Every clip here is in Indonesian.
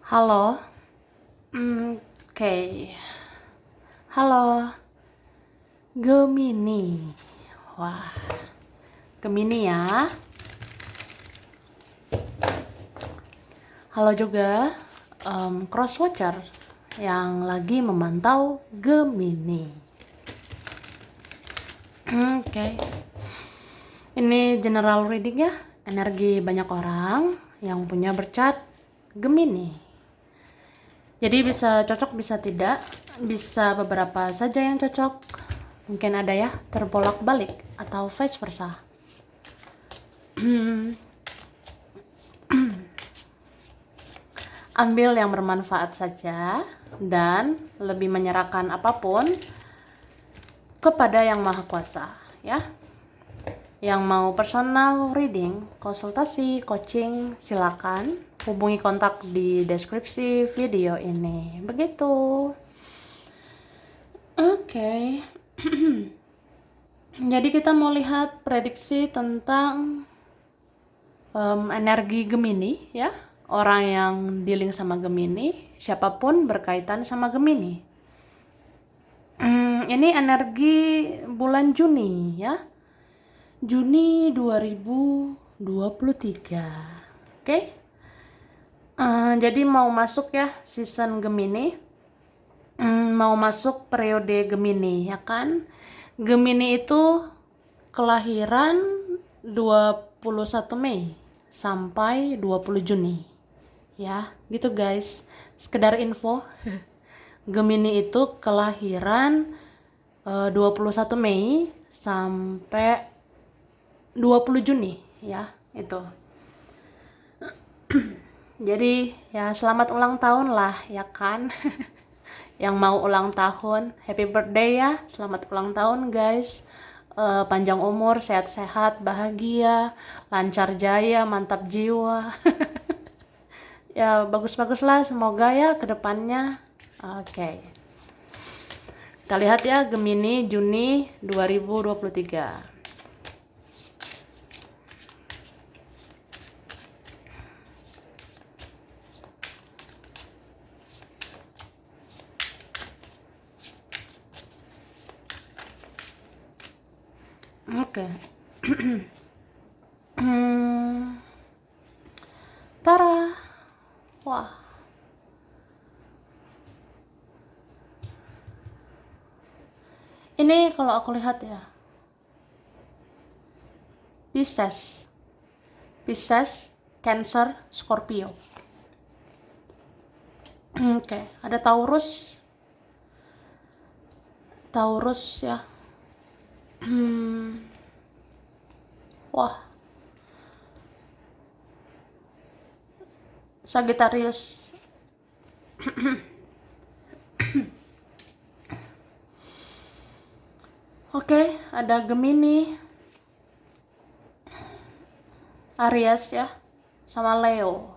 Halo, oke. Halo, Gemini. Wah, Gemini ya. Halo juga, crosswatcher yang lagi memantau Gemini. Oke, ini general reading ya. Energi banyak orang yang punya bercat Gemini. Jadi bisa cocok, bisa tidak, bisa beberapa saja yang cocok. Mungkin ada ya terbolak-balik atau vice versa. Ambil yang bermanfaat saja dan lebih menyerahkan apapun kepada Yang Maha Kuasa ya. Yang mau personal reading, konsultasi, coaching, silakan hubungi kontak di deskripsi video ini. Begitu. Oke. Jadi kita mau lihat prediksi tentang energi Gemini ya. Orang yang dealing sama Gemini, siapapun berkaitan sama Gemini. Ini energi bulan Juni ya. Juni 2023. Oke. Jadi mau masuk ya season Gemini. Mau masuk periode Gemini ya kan. Gemini itu kelahiran 21 Mei sampai 20 Juni. Ya, gitu guys. Sekedar info. Gemini itu kelahiran 21 Mei sampai 20 Juni ya, itu. Jadi ya selamat ulang tahun lah ya kan. Yang mau ulang tahun, happy birthday ya. Selamat ulang tahun guys. Panjang umur, sehat-sehat, bahagia, lancar jaya, mantap jiwa. Ya bagus-bagus lah semoga ya kedepannya. Oke. Kita lihat ya Gemini Juni 2023. Oke. Tara. Wah. Ini kalau aku lihat ya. Pisces. Pisces, Cancer, Scorpio. Oke, ada Taurus. Taurus ya. Wah. Sagittarius. Oke, ada Gemini, Aries ya, sama Leo.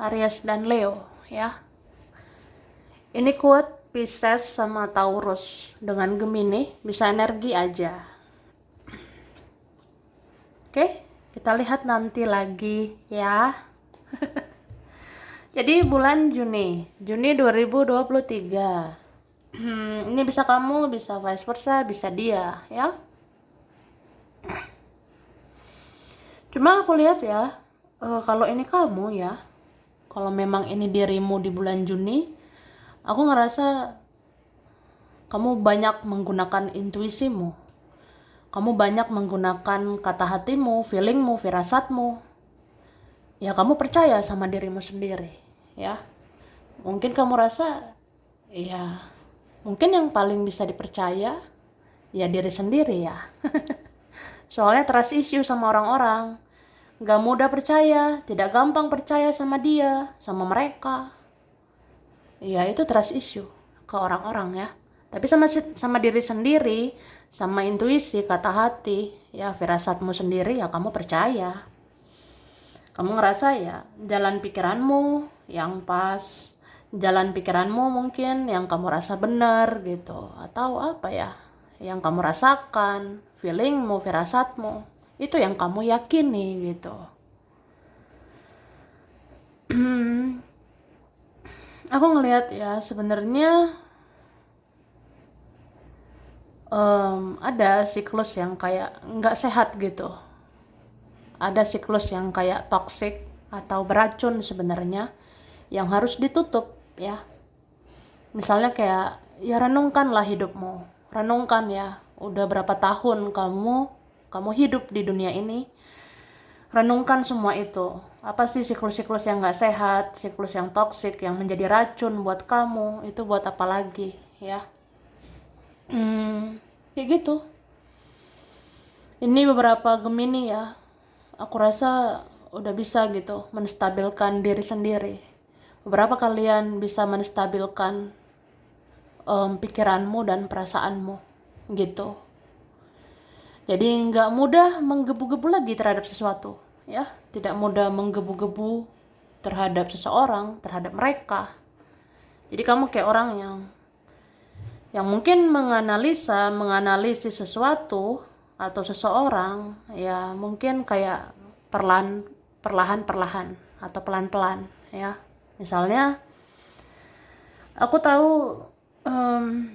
Aries dan Leo ya. Ini quote Pisces sama Taurus dengan Gemini bisa energi aja. Oke, kita lihat nanti lagi ya. Jadi bulan Juni 2023. Ini bisa kamu, bisa vice versa, bisa dia ya. Cuma aku lihat ya, kalau ini kamu ya, kalau memang ini dirimu di bulan Juni, aku ngerasa kamu banyak menggunakan intuisimu. Kamu banyak menggunakan kata hatimu, feelingmu, firasatmu. Ya kamu percaya sama dirimu sendiri ya. Mungkin kamu rasa ya mungkin yang paling bisa dipercaya ya diri sendiri ya. Soalnya trust issue sama orang-orang. Gak mudah percaya, tidak gampang percaya sama dia, sama mereka. Ya itu trust issue ke orang-orang ya. Tapi sama diri sendiri, sama intuisi, kata hati, ya firasatmu sendiri ya kamu percaya. Kamu ngerasa ya jalan pikiranmu yang pas, jalan pikiranmu mungkin yang kamu rasa benar gitu, atau apa ya, yang kamu rasakan, feelingmu, firasatmu, itu yang kamu yakini gitu. Aku ngelihat ya sebenarnya ada siklus yang kayak nggak sehat gitu. Ada siklus yang kayak toxic atau beracun sebenarnya yang harus ditutup ya. Misalnya kayak ya renungkanlah hidupmu. Renungkan ya, udah berapa tahun kamu hidup di dunia ini. Renungkan semua itu. Apa sih siklus-siklus yang nggak sehat, siklus yang toksik, yang menjadi racun buat kamu, itu buat apa lagi, ya? Kayak gitu. Ini beberapa Gemini ya. Aku rasa udah bisa gitu menstabilkan diri sendiri. Beberapa kalian bisa menstabilkan pikiranmu dan perasaanmu, gitu. Jadi nggak mudah menggebu-gebu lagi terhadap sesuatu, ya. Tidak mudah menggebu-gebu terhadap seseorang, terhadap mereka. Jadi kamu kayak orang yang mungkin menganalisis sesuatu atau seseorang, ya mungkin kayak perlahan-perlahan atau pelan-pelan, ya. Misalnya, aku tahu em,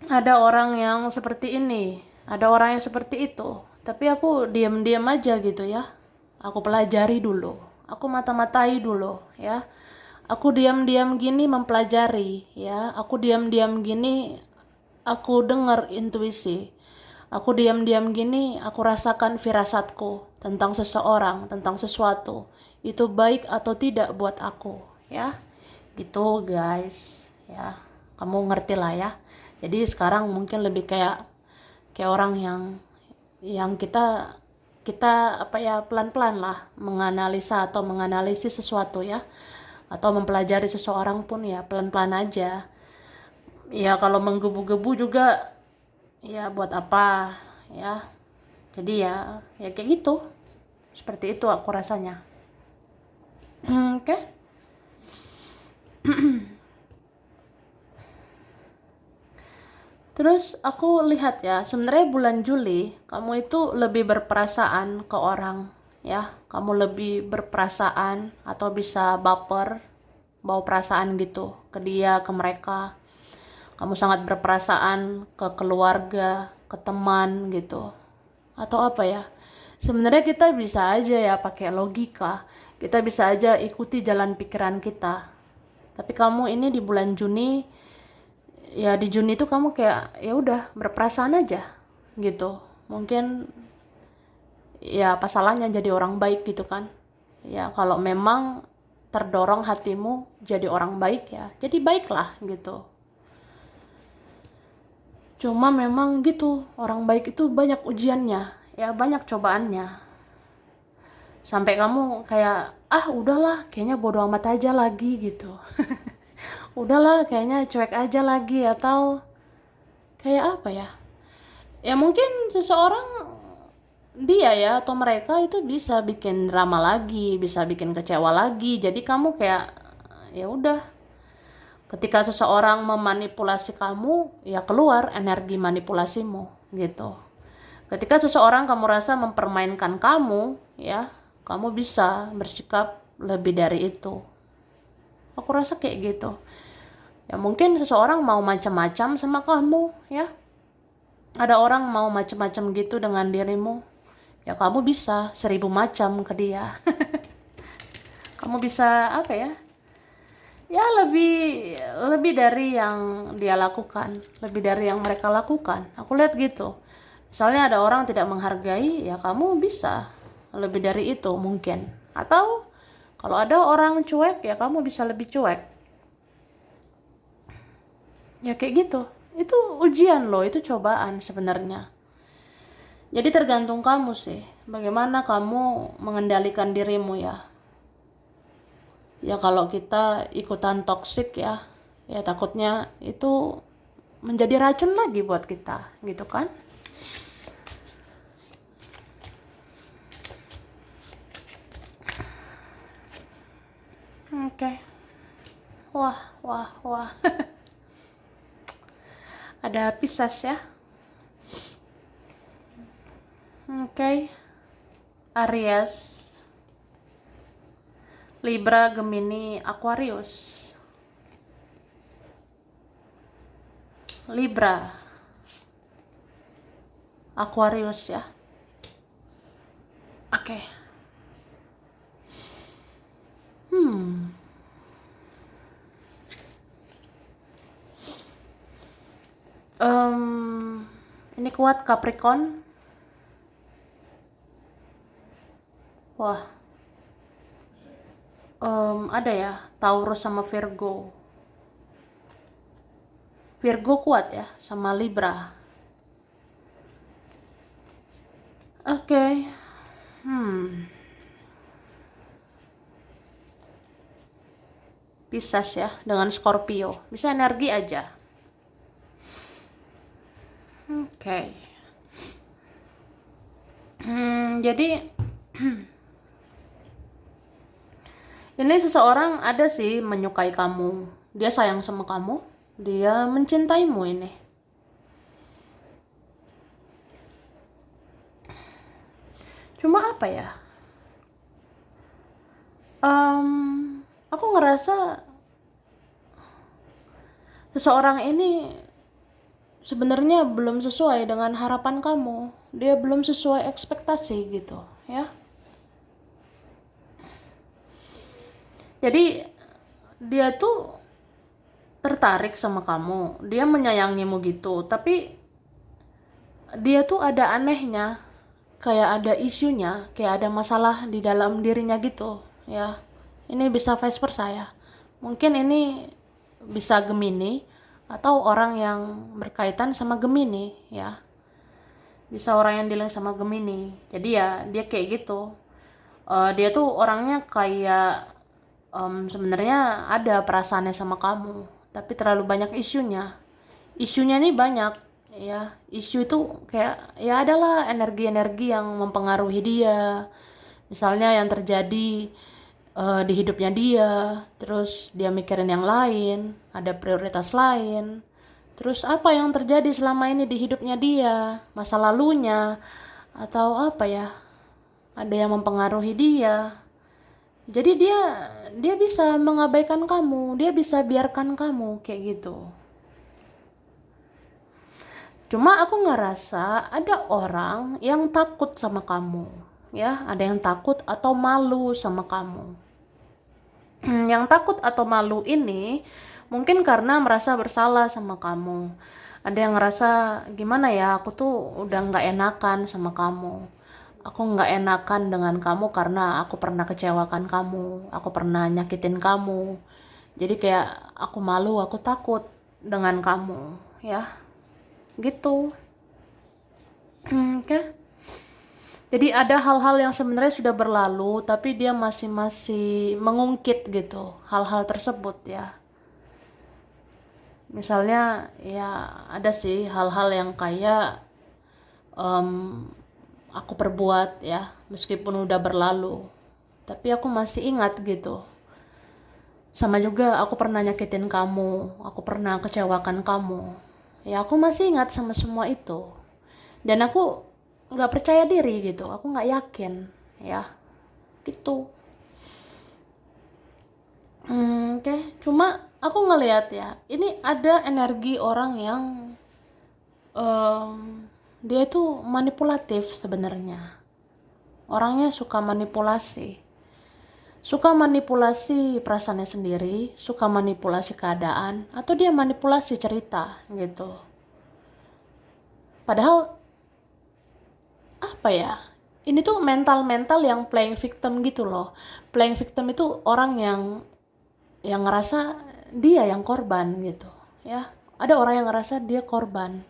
ada orang yang seperti ini, ada orang yang seperti itu, tapi aku diam-diam aja gitu ya. Aku pelajari dulu, aku mata-matai dulu ya. Aku diam-diam gini mempelajari ya. Aku diam-diam gini aku dengar intuisi. Aku diam-diam gini aku rasakan firasatku tentang seseorang, tentang sesuatu. Itu baik atau tidak buat aku ya. Gitu guys ya. Kamu ngerti lah ya. Jadi sekarang mungkin lebih kayak orang yang kita kita apa ya pelan-pelan lah menganalisa atau menganalisis sesuatu ya, atau mempelajari seseorang pun ya pelan-pelan aja ya. Kalau menggebu-gebu juga ya buat apa ya. Jadi ya kayak gitu, seperti itu aku rasanya. Oke. Terus aku lihat ya, sebenarnya bulan Juli kamu itu lebih berperasaan ke orang ya. Kamu lebih berperasaan atau bisa baper, bawa perasaan gitu ke dia, ke mereka. Kamu sangat berperasaan ke keluarga, ke teman gitu. Atau apa ya? Sebenarnya kita bisa aja ya pakai logika. Kita bisa aja ikuti jalan pikiran kita. Tapi kamu ini di bulan Juni, ya di Juni itu kamu kayak ya udah berperasaan aja gitu. Mungkin ya apa salahnya jadi orang baik gitu kan. Ya kalau memang terdorong hatimu jadi orang baik ya, jadi baiklah gitu. Cuma memang gitu, orang baik itu banyak ujiannya, ya banyak cobaannya. Sampai kamu kayak, ah udahlah, kayaknya bodo amat aja lagi gitu. Udahlah, kayaknya cuek aja lagi atau kayak apa ya? Ya mungkin seseorang dia ya atau mereka itu bisa bikin drama lagi, bisa bikin kecewa lagi. Jadi kamu kayak ya udah, ketika seseorang memanipulasi kamu, ya keluar energi manipulasimu gitu. Ketika seseorang kamu rasa mempermainkan kamu, ya, kamu bisa bersikap lebih dari itu. Aku rasa kayak gitu. Ya mungkin seseorang mau macam-macam sama kamu, ya. Ada orang mau macam-macam gitu dengan dirimu. Ya kamu bisa 1000 macam ke dia. Kamu bisa apa ya? Ya lebih lebih dari yang dia lakukan, lebih dari yang mereka lakukan. Aku lihat gitu. Misalnya ada orang tidak menghargai, ya kamu bisa lebih dari itu mungkin. Atau kalau ada orang cuek, ya kamu bisa lebih cuek. Ya kayak gitu. Itu ujian loh, itu cobaan sebenarnya. Jadi tergantung kamu sih, bagaimana kamu mengendalikan dirimu ya. Ya kalau kita ikutan toksik ya takutnya itu menjadi racun lagi buat kita, gitu kan? Oke. Wah, wah, wah. Ada Pisces ya. Oke. Aries. Libra, Gemini, Aquarius. Libra, Aquarius ya. Oke. Em, ini kuat Capricorn. Wah, ada ya Taurus sama Virgo. Virgo kuat ya sama Libra. Oke. Pisces ya dengan Scorpio. Bisa energi aja. Oke. Jadi ini seseorang ada sih menyukai kamu. Dia sayang sama kamu. Dia mencintaimu ini. Cuma apa ya? Aku ngerasa seseorang ini sebenarnya belum sesuai dengan harapan kamu. Dia belum sesuai ekspektasi gitu, ya. Jadi dia tuh tertarik sama kamu, dia menyayangimu gitu, tapi dia tuh ada anehnya, kayak ada isunya, kayak ada masalah di dalam dirinya gitu, ya. Ini bisa vice versa ya. Mungkin ini bisa Gemini atau orang yang berkaitan sama Gemini ya. Bisa orang yang dealing sama Gemini. Jadi ya dia kayak gitu. Dia tuh orangnya kayak sebenarnya ada perasaannya sama kamu, tapi terlalu banyak isunya. Isunya nih banyak ya. Isu itu kayak ya adalah energi-energi yang mempengaruhi dia. Misalnya yang terjadi di hidupnya dia, terus dia mikirin yang lain, ada prioritas lain. Terus apa yang terjadi selama ini di hidupnya dia, masa lalunya, atau apa ya, ada yang mempengaruhi dia. Jadi dia bisa mengabaikan kamu, dia bisa biarkan kamu kayak gitu. Cuma aku ngerasa ada orang yang takut sama kamu, ya, ada yang takut atau malu sama kamu. Yang takut atau malu ini mungkin karena merasa bersalah sama kamu. Ada yang ngerasa gimana ya, aku tuh udah nggak enakan sama kamu. Aku nggak enakan dengan kamu karena aku pernah kecewakan kamu, aku pernah nyakitin kamu. Jadi kayak aku malu, aku takut dengan kamu, ya, gitu. Oke. Jadi ada hal-hal yang sebenarnya sudah berlalu, tapi dia masih mengungkit gitu, hal-hal tersebut ya. Misalnya ya ada sih hal-hal yang kayak em, aku perbuat ya, meskipun udah berlalu, tapi aku masih ingat gitu. Sama juga aku pernah nyakitin kamu, aku pernah kecewakan kamu. Ya aku masih ingat sama semua itu. Dan aku nggak percaya diri gitu, aku nggak yakin ya, gitu. Oke. Cuma aku ngelihat ya, ini ada energi orang yang em, dia itu manipulatif sebenarnya. Orangnya suka manipulasi perasaannya sendiri, suka manipulasi keadaan, atau dia manipulasi cerita gitu. Padahal apa ya, ini tuh mental yang playing victim gitu loh. Playing victim itu orang yang ngerasa dia yang korban gitu ya. Ada orang yang ngerasa dia korban,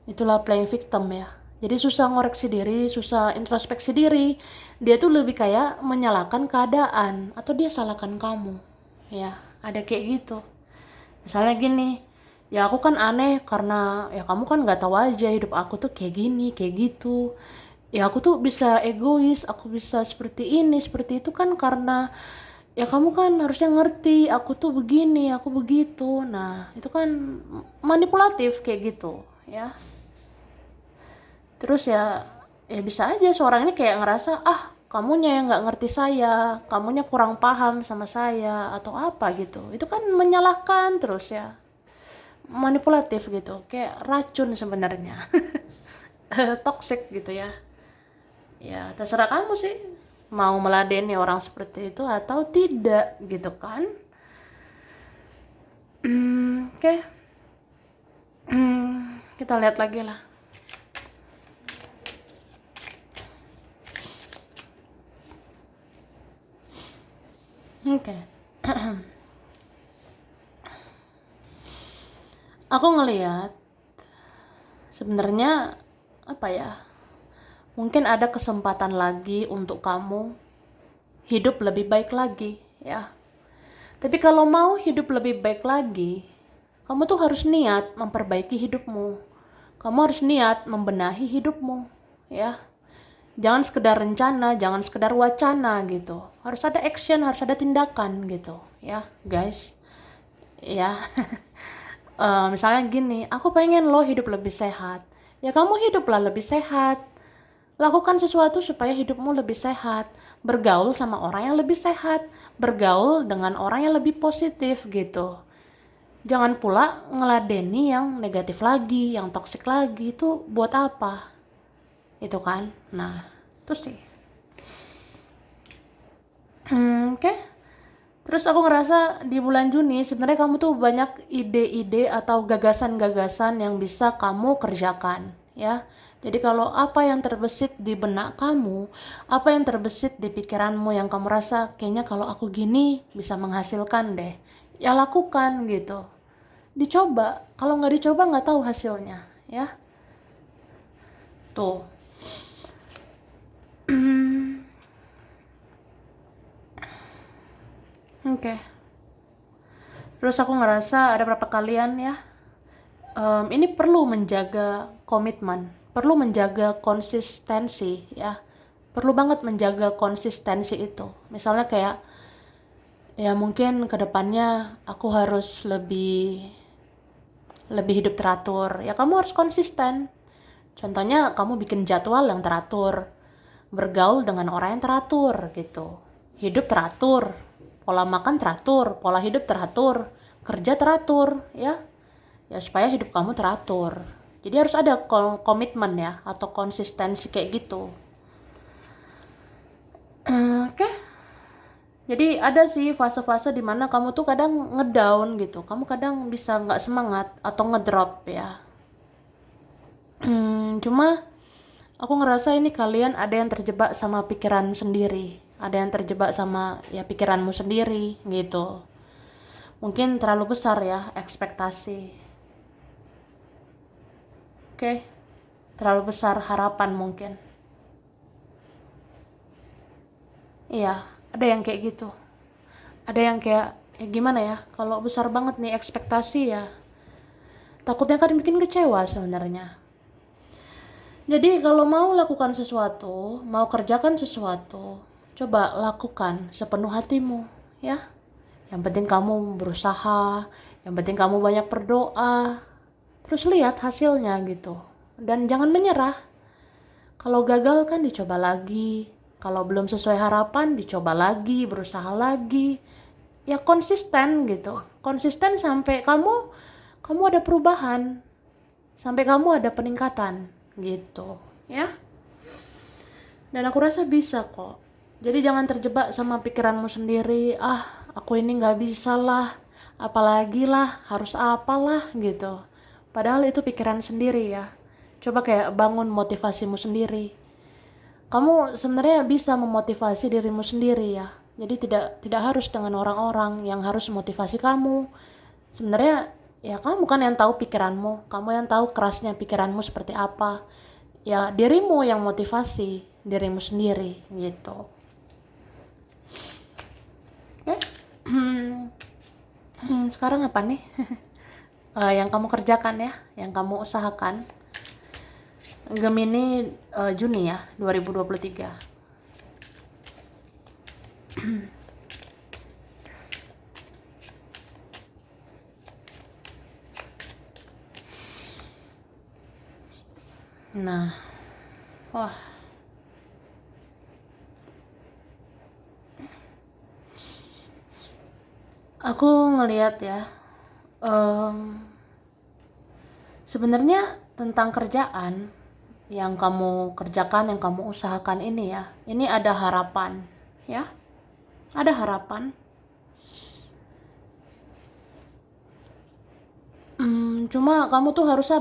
itulah playing victim ya. Jadi susah ngoreksi diri, susah introspeksi diri. Dia tuh lebih kayak menyalahkan keadaan atau dia salahkan kamu ya. Ada kayak gitu. Misalnya gini, ya aku kan aneh karena ya kamu kan nggak tahu aja hidup aku tuh kayak gini kayak gitu. Ya aku tuh bisa egois, aku bisa seperti ini seperti itu kan karena ya kamu kan harusnya ngerti aku tuh begini aku begitu. Nah itu kan manipulatif kayak gitu ya. Terus ya bisa aja seorang ini kayak ngerasa kamunya yang nggak ngerti saya, kamunya kurang paham sama saya atau apa gitu. Itu kan menyalahkan terus ya, manipulatif gitu, kayak racun sebenarnya. Toxic gitu ya. Ya terserah kamu sih mau meladeni orang seperti itu atau tidak gitu kan. Oke. Kita lihat lagi lah. Oke. Aku ngelihat sebenarnya apa ya, mungkin ada kesempatan lagi untuk kamu hidup lebih baik lagi ya. Tapi kalau mau hidup lebih baik lagi, kamu tuh harus niat memperbaiki hidupmu. Kamu harus niat membenahi hidupmu ya. Jangan sekedar rencana, jangan sekedar wacana gitu. Harus ada action, harus ada tindakan gitu ya guys. Ya. Misalnya gini, aku pengen lo hidup lebih sehat. Ya kamu hiduplah lebih sehat. Lakukan sesuatu supaya hidupmu lebih sehat. Bergaul sama orang yang lebih sehat. Bergaul dengan orang yang lebih positif gitu. Jangan pula ngeladeni yang negatif lagi, yang toksik lagi. Itu buat apa? Itu kan. Nah, itu sih. Oke. Terus aku ngerasa di bulan Juni sebenarnya kamu tuh banyak ide-ide atau gagasan-gagasan yang bisa kamu kerjakan ya. Jadi kalau apa yang terbesit di benak kamu, apa yang terbesit di pikiranmu yang kamu rasa kayaknya kalau aku gini bisa menghasilkan deh, ya lakukan gitu. Dicoba, kalau nggak dicoba nggak tahu hasilnya ya. Tuh. Oke. Terus aku ngerasa ada berapa kalian ya, ini perlu menjaga komitmen, perlu menjaga konsistensi ya, perlu banget menjaga konsistensi itu. Misalnya kayak ya mungkin kedepannya aku harus lebih lebih hidup teratur ya, kamu harus konsisten. Contohnya kamu bikin jadwal yang teratur, bergaul dengan orang yang teratur gitu, hidup teratur, pola makan teratur, pola hidup teratur, kerja teratur ya. Ya supaya hidup kamu teratur. Jadi harus ada komitmen ya atau konsistensi kayak gitu. Oke. Jadi ada sih fase-fase dimana kamu tuh kadang ngedown gitu. Kamu kadang bisa nggak semangat atau ngedrop ya. Cuma aku ngerasa ini kalian ada yang terjebak sama pikiran sendiri. Ada yang terjebak sama ya pikiranmu sendiri gitu. Mungkin terlalu besar ya ekspektasi. Oke. Terlalu besar harapan mungkin. Iya, ada yang kayak gitu. Ada yang kayak ya gimana ya, kalau besar banget nih ekspektasi ya takutnya kan bikin kecewa sebenarnya. Jadi kalau mau lakukan sesuatu, mau kerjakan sesuatu, coba lakukan sepenuh hatimu ya. Yang penting kamu berusaha, yang penting kamu banyak berdoa, terus lihat hasilnya gitu. Dan jangan menyerah. Kalau gagal kan dicoba lagi, kalau belum sesuai harapan dicoba lagi, berusaha lagi. Ya konsisten gitu, konsisten sampai kamu ada perubahan, sampai kamu ada peningkatan gitu ya. Dan aku rasa bisa kok. Jadi jangan terjebak sama pikiranmu sendiri, ah aku ini nggak bisa lah, apalagi lah, harus apalah gitu. Padahal itu pikiran sendiri ya. Coba kayak bangun motivasimu sendiri. Kamu sebenarnya bisa memotivasi dirimu sendiri ya. Jadi tidak harus dengan orang-orang yang harus motivasi kamu. Sebenarnya ya kamu kan yang tahu pikiranmu, kamu yang tahu kerasnya pikiranmu seperti apa. Ya dirimu yang motivasi dirimu sendiri gitu. Oke. Sekarang apa nih? Yang kamu kerjakan ya, yang kamu usahakan. Gemini Juni ya 2023. Nah, wah, Aku ngelihat ya, em, sebenarnya tentang kerjaan yang kamu kerjakan, yang kamu usahakan ini ya, ini ada harapan, ya, ada harapan. Cuma kamu tuh harus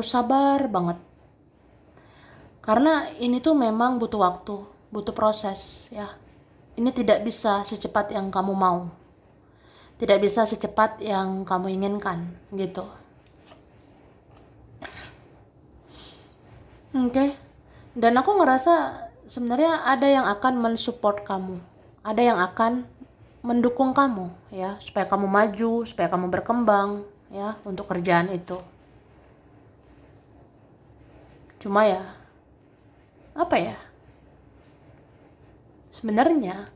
sabar banget. Karena ini tuh memang butuh waktu, butuh proses, ya. Ini tidak bisa secepat yang kamu mau, tidak bisa secepat yang kamu inginkan, gitu. Oke. Dan aku ngerasa sebenarnya ada yang akan mensupport kamu. Ada yang akan mendukung kamu ya, supaya kamu maju, supaya kamu berkembang ya untuk kerjaan itu. Cuma ya, apa ya? Sebenarnya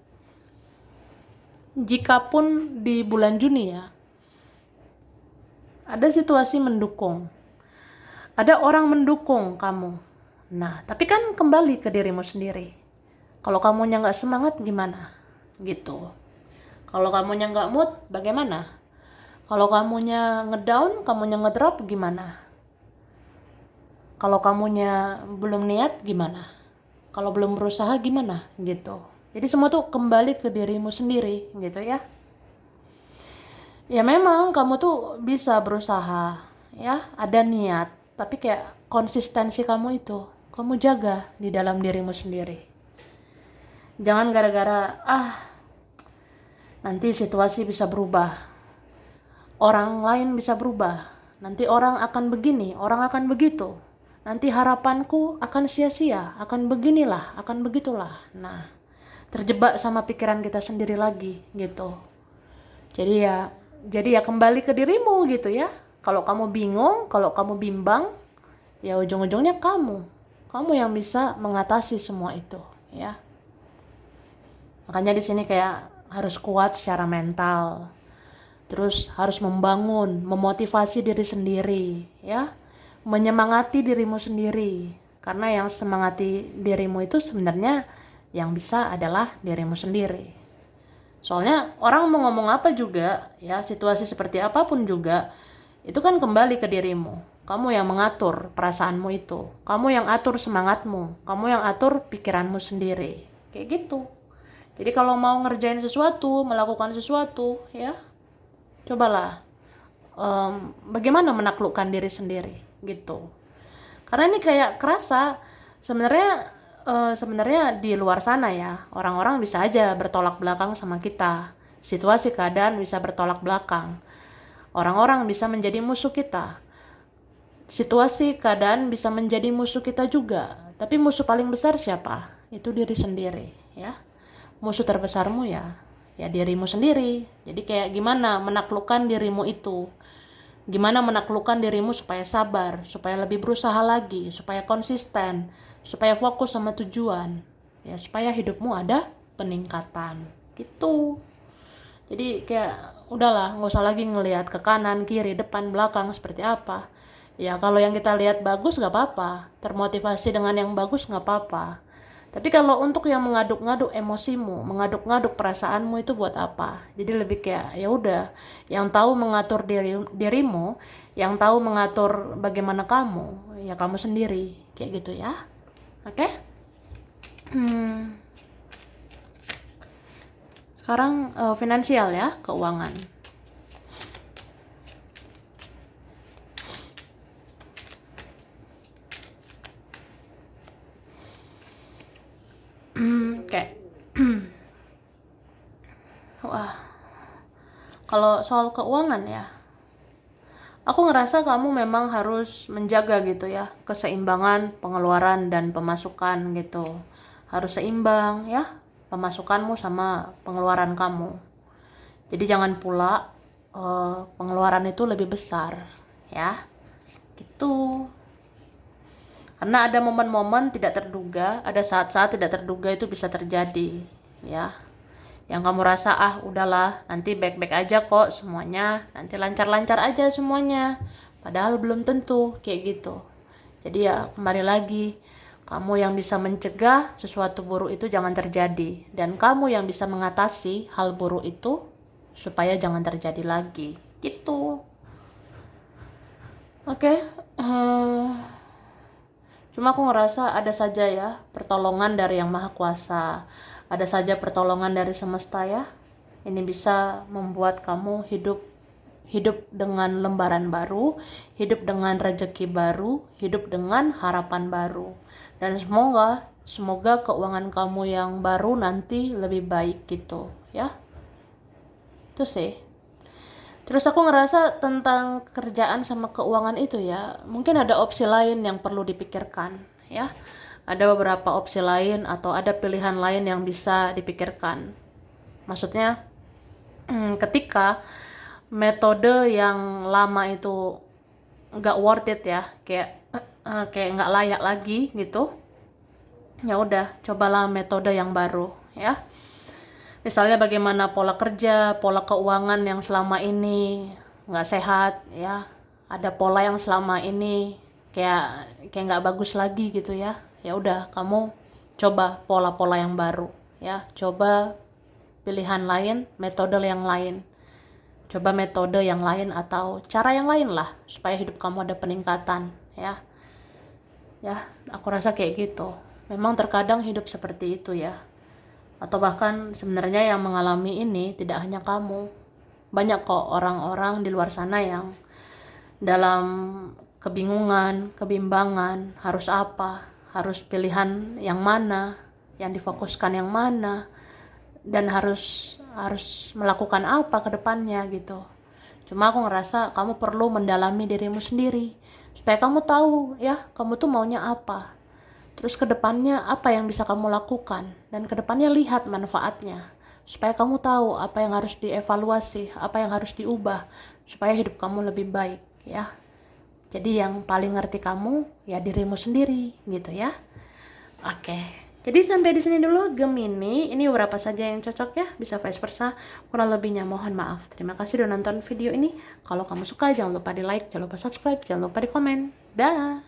jikapun di bulan Juni ya, ada situasi mendukung. Ada orang mendukung kamu. Nah, tapi kan kembali ke dirimu sendiri. Kalau kamunya nggak semangat gimana? Gitu. Kalau kamunya nggak mood, bagaimana? Kalau kamunya ngedown, kamunya ngedrop, gimana? Kalau kamunya belum niat, gimana? Kalau belum berusaha, gimana? Gitu. Jadi semua tuh kembali ke dirimu sendiri, gitu ya. Ya memang kamu tuh bisa berusaha, ya, ada niat. Tapi kayak konsistensi kamu itu, kamu jaga di dalam dirimu sendiri. Jangan gara-gara, nanti situasi bisa berubah, orang lain bisa berubah, nanti orang akan begini, orang akan begitu, nanti harapanku akan sia-sia, akan beginilah, akan begitulah. Nah, terjebak sama pikiran kita sendiri lagi gitu. Jadi ya kembali ke dirimu gitu ya. Kalau kamu bingung, kalau kamu bimbang, ya ujung-ujungnya kamu yang bisa mengatasi semua itu ya. Makanya di sini kayak harus kuat secara mental, terus harus membangun, memotivasi diri sendiri ya, menyemangati dirimu sendiri. Karena yang semangati dirimu itu sebenarnya yang bisa adalah dirimu sendiri. Soalnya orang mau ngomong apa juga ya, situasi seperti apapun juga, itu kan kembali ke dirimu. Kamu yang mengatur perasaanmu itu, kamu yang atur semangatmu, kamu yang atur pikiranmu sendiri, kayak gitu. Jadi kalau mau ngerjain sesuatu, melakukan sesuatu ya, cobalah bagaimana menaklukkan diri sendiri gitu. Karena ini kayak kerasa sebenarnya di luar sana ya, orang-orang bisa aja bertolak belakang sama kita. Situasi keadaan bisa bertolak belakang. Orang-orang bisa menjadi musuh kita. Situasi keadaan bisa menjadi musuh kita juga. Tapi musuh paling besar siapa? Itu diri sendiri ya. Musuh terbesarmu ya dirimu sendiri. Jadi kayak gimana menaklukkan dirimu itu, gimana menaklukkan dirimu supaya sabar, supaya lebih berusaha lagi, supaya konsisten, supaya fokus sama tujuan ya, supaya hidupmu ada peningkatan gitu. Jadi kayak udahlah, nggak usah lagi ngelihat ke kanan kiri depan belakang seperti apa ya. Kalau yang kita lihat bagus nggak apa-apa, termotivasi dengan yang bagus nggak apa-apa. Tapi kalau untuk yang mengaduk-ngaduk emosimu, mengaduk-ngaduk perasaanmu, itu buat apa? Jadi lebih kayak ya udah, yang tahu mengatur dirimu, yang tahu mengatur bagaimana kamu, ya kamu sendiri, kayak gitu ya. Oke? Sekarang finansial ya, keuangan. Oke. Wah, kalau soal keuangan ya, aku ngerasa kamu memang harus menjaga gitu ya, keseimbangan pengeluaran dan pemasukan gitu. Harus seimbang ya, pemasukanmu sama pengeluaran kamu. Jadi jangan pula pengeluaran itu lebih besar ya, gitu. Karena ada momen-momen tidak terduga, ada saat-saat tidak terduga itu bisa terjadi ya. Yang kamu rasa udahlah nanti baik-baik aja kok semuanya, nanti lancar-lancar aja semuanya, padahal belum tentu kayak gitu. Jadi ya kembali lagi, Kamu yang bisa mencegah sesuatu buruk itu jangan terjadi, dan kamu yang bisa mengatasi hal buruk itu supaya jangan terjadi lagi. Gitu. Oke. Cuma aku ngerasa ada saja ya pertolongan dari Yang Maha Kuasa. Ada saja pertolongan dari semesta ya. Ini bisa membuat kamu hidup dengan lembaran baru, hidup dengan rezeki baru, hidup dengan harapan baru. Dan semoga keuangan kamu yang baru nanti lebih baik gitu ya. Itu sih. Terus aku ngerasa tentang kerjaan sama keuangan itu ya, mungkin ada opsi lain yang perlu dipikirkan ya. Ada beberapa opsi lain atau ada pilihan lain yang bisa dipikirkan. Maksudnya ketika metode yang lama itu nggak worth it ya, kayak nggak layak lagi gitu, ya udah cobalah metode yang baru ya. Misalnya bagaimana pola kerja, pola keuangan yang selama ini nggak sehat ya, ada pola yang selama ini kayak nggak bagus lagi gitu ya. Ya udah kamu coba pola-pola yang baru ya, coba pilihan lain, metode yang lain. Coba metode yang lain atau cara yang lain lah supaya hidup kamu ada peningkatan ya. Ya, aku rasa kayak gitu. Memang terkadang hidup seperti itu ya. Atau bahkan sebenarnya yang mengalami ini tidak hanya kamu. Banyak kok orang-orang di luar sana yang dalam kebingungan, kebimbangan, harus apa, harus pilihan yang mana, yang difokuskan yang mana, dan harus melakukan apa ke depannya gitu. Cuma aku ngerasa kamu perlu mendalami dirimu sendiri supaya kamu tahu ya, kamu tuh maunya apa. Terus ke depannya apa yang bisa kamu lakukan, dan ke depannya lihat manfaatnya. Supaya kamu tahu apa yang harus dievaluasi, apa yang harus diubah supaya hidup kamu lebih baik ya. Jadi yang paling ngerti kamu ya dirimu sendiri gitu ya. Oke. Jadi sampai di sini dulu Gemini. Ini beberapa saja yang cocok ya, bisa vice versa. Kurang lebihnya mohon maaf. Terima kasih udah nonton video ini. Kalau kamu suka jangan lupa di like, jangan lupa subscribe, jangan lupa di komen. Dah.